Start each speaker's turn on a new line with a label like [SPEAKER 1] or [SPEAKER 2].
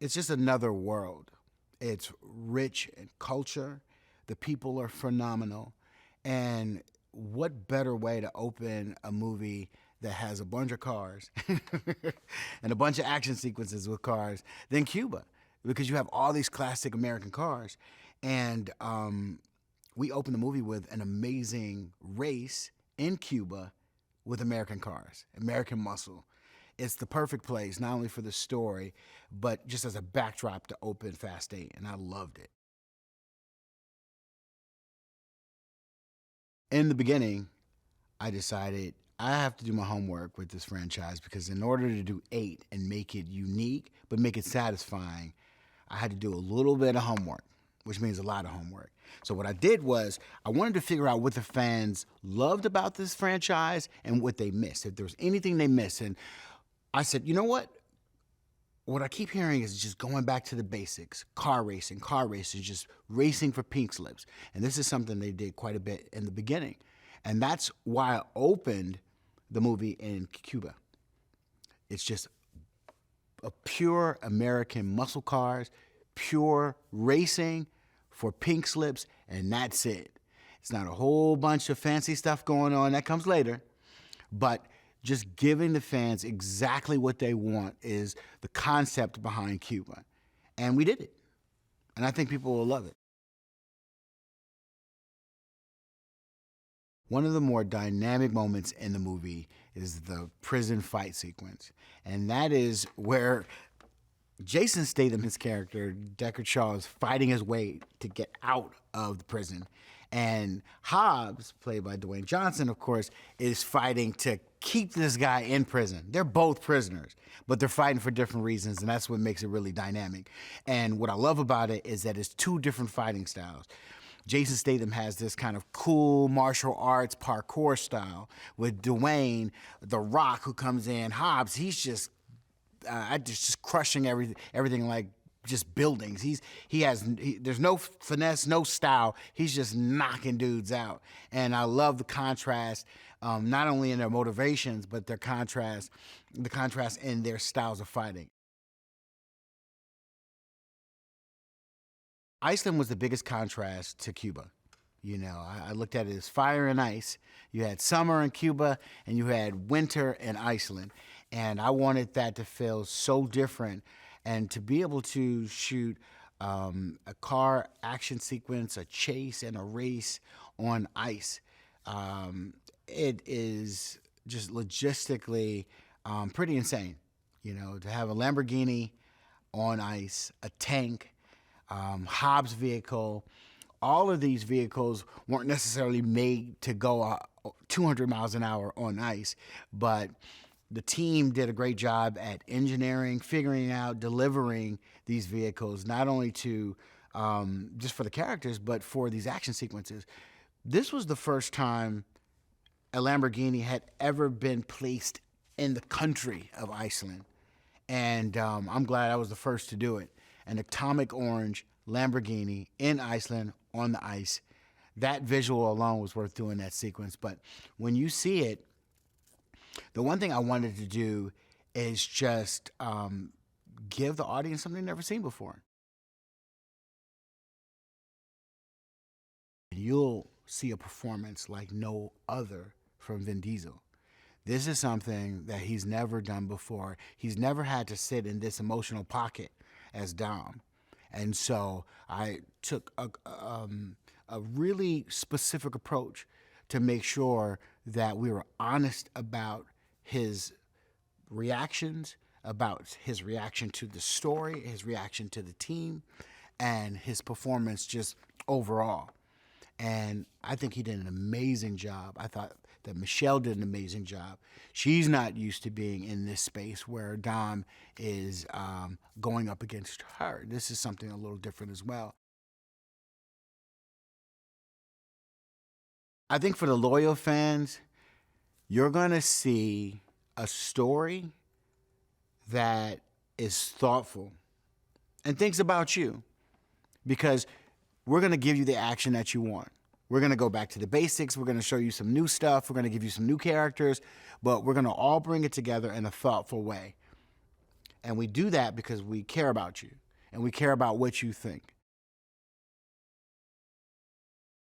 [SPEAKER 1] it's just another world. It's rich in culture. The people are phenomenal. And what better way to open a movie that has a bunch of cars and a bunch of action sequences with cars than Cuba? Because you have all these classic American cars. And we open the movie with an amazing race in Cuba with American cars, American muscle. It's the perfect place, not only for the story, but just as a backdrop to open Fast 8, and I loved it. In the beginning, I decided I have to do my homework with this franchise because in order to do 8 and make it unique, but make it satisfying, I had to do a little bit of homework, which means a lot of homework. So what I did was I wanted to figure out what the fans loved about this franchise and what they missed, if there was anything they missed. And I said, you know what? What I keep hearing is just going back to the basics, car racing, just racing for pink slips. And this is something they did quite a bit in the beginning. And that's why I opened the movie in Cuba. It's just a pure American muscle cars, pure racing for pink slips, and that's it. It's not a whole bunch of fancy stuff going on, that comes later, but just giving the fans exactly what they want is the concept behind Cuba. And we did it. And I think people will love it. One of the more dynamic moments in the movie is the prison fight sequence. And that is where Jason Statham, his character, Deckard Shaw, is fighting his way to get out of the prison. And Hobbs, played by Dwayne Johnson, of course, is fighting to keep this guy in prison. They're both prisoners, but they're fighting for different reasons, and that's what makes it really dynamic. And what I love about it is that it's two different fighting styles. Jason Statham has this kind of cool martial arts parkour style with Dwayne, The Rock, who comes in. Hobbs, he's just crushing everything like just buildings. There's no finesse, no style. He's just knocking dudes out. And I love the contrast, not only in their motivations, but the contrast in their styles of fighting. Iceland was the biggest contrast to Cuba. You know, I looked at it as fire and ice. You had summer in Cuba and you had winter in Iceland. And I wanted that to feel so different and to be able to shoot a car action sequence, a chase, and a race on ice. It is just logistically pretty insane. You know, to have a Lamborghini on ice, a tank, Hobbs vehicle. All of these vehicles weren't necessarily made to go 200 miles an hour on ice, but the team did a great job at engineering, figuring out, delivering these vehicles, not only to just for the characters, but for these action sequences. This was the first time a Lamborghini had ever been placed in the country of Iceland. And I'm glad I was the first to do it. An atomic orange Lamborghini in Iceland on the ice. That visual alone was worth doing that sequence. But when you see it, the one thing I wanted to do is just give the audience something they've never seen before. You'll see a performance like no other from Vin Diesel. This is something that he's never done before. He's never had to sit in this emotional pocket as Dom. And so I took a really specific approach to make sure that we were honest about his reactions, about his reaction to the story, his reaction to the team, and his performance just overall. And I think he did an amazing job. I thought that Michelle did an amazing job. She's not used to being in this space where Dom is going up against her. This is something a little different as well. I think for the loyal fans, you're going to see a story that is thoughtful and thinks about you, because we're going to give you the action that you want. We're going to go back to the basics. We're going to show you some new stuff. We're going to give you some new characters, but we're going to all bring it together in a thoughtful way. And we do that because we care about you and we care about what you think.